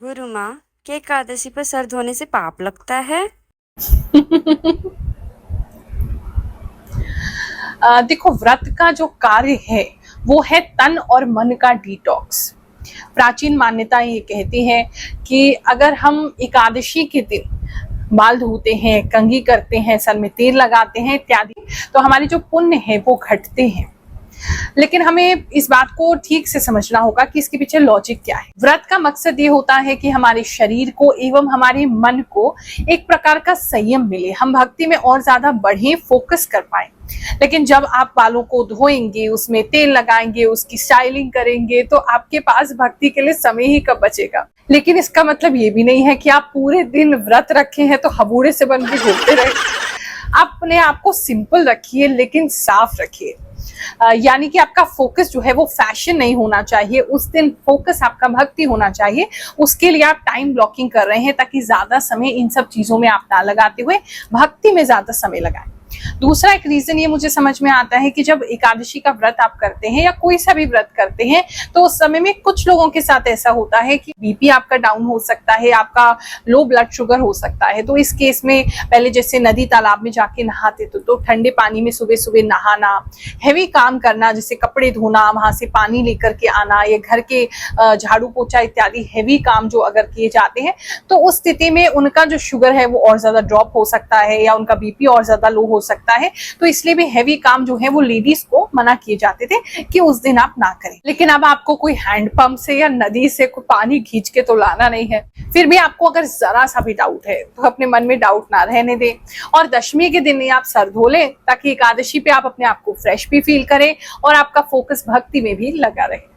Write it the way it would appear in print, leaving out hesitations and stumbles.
गुरु माँ, क्या एकादशी पर सर धोने से पाप लगता है? देखो, व्रत का जो कार्य है वो है तन और मन का डिटॉक्स। प्राचीन मान्यताएं ये कहती हैं कि अगर हम एकादशी के दिन बाल धोते हैं, कंघी करते हैं, सर में तेल लगाते हैं इत्यादि, तो हमारे जो पुण्य है वो घटते हैं। लेकिन हमें इस बात को ठीक से समझना होगा कि इसके पीछे लॉजिक क्या है। व्रत का मकसद ये होता है कि हमारे शरीर को एवं हमारे मन को एक प्रकार का संयम मिले, हम भक्ति में और ज्यादा बढ़े, फोकस कर पाए। लेकिन जब आप बालों को धोएंगे, उसमें तेल लगाएंगे, उसकी स्टाइलिंग करेंगे, तो आपके पास भक्ति के लिए समय ही कब बचेगा। लेकिन इसका मतलब ये भी नहीं है कि आप पूरे दिन व्रत रखे हैं तो हबूड़े से बन के घूमते रहे। आप अपने आप को सिंपल रखिए लेकिन साफ रखिए। यानी कि आपका फोकस जो है वो फैशन नहीं होना चाहिए, उस दिन फोकस आपका भक्ति होना चाहिए। उसके लिए आप टाइम ब्लॉकिंग कर रहे हैं ताकि ज्यादा समय इन सब चीजों में आप ना लगाते हुए भक्ति में ज्यादा समय लगाएं। दूसरा एक रीजन ये मुझे समझ में आता है कि जब एकादशी का व्रत आप करते हैं या कोई सा भी व्रत करते हैं, तो उस समय में कुछ लोगों के साथ ऐसा होता है कि बीपी आपका डाउन हो सकता है, आपका लो ब्लड शुगर हो सकता है। तो इस केस में पहले जैसे नदी तालाब में जाके नहाते तो ठंडे पानी में सुबह सुबह नहाना, हैवी काम करना जैसे कपड़े धोना, वहां से पानी लेकर के आना, या घर के झाड़ू पोछा इत्यादि हैवी काम जो अगर किए जाते हैं, तो उस स्थिति में उनका जो शुगर है वो और ज्यादा ड्रॉप हो सकता है या उनका बीपी और ज्यादा लो हो सकता है। तो इसलिए भी हैवी काम जो है वो लेडीज को मना किए जाते थे कि उस दिन आप ना करें। लेकिन अब आपको कोई हैंडपंप से या नदी से कोई पानी खींच के तो लाना नहीं है। फिर भी आपको अगर जरा सा भी डाउट है तो अपने मन में डाउट ना रहने दें और दशमी के दिन ही आप सर धो लें, ताकि एकादशी पे आप अपने आप को फ्रेश भी फील करें और आपका फोकस भक्ति में भी लगा रहे।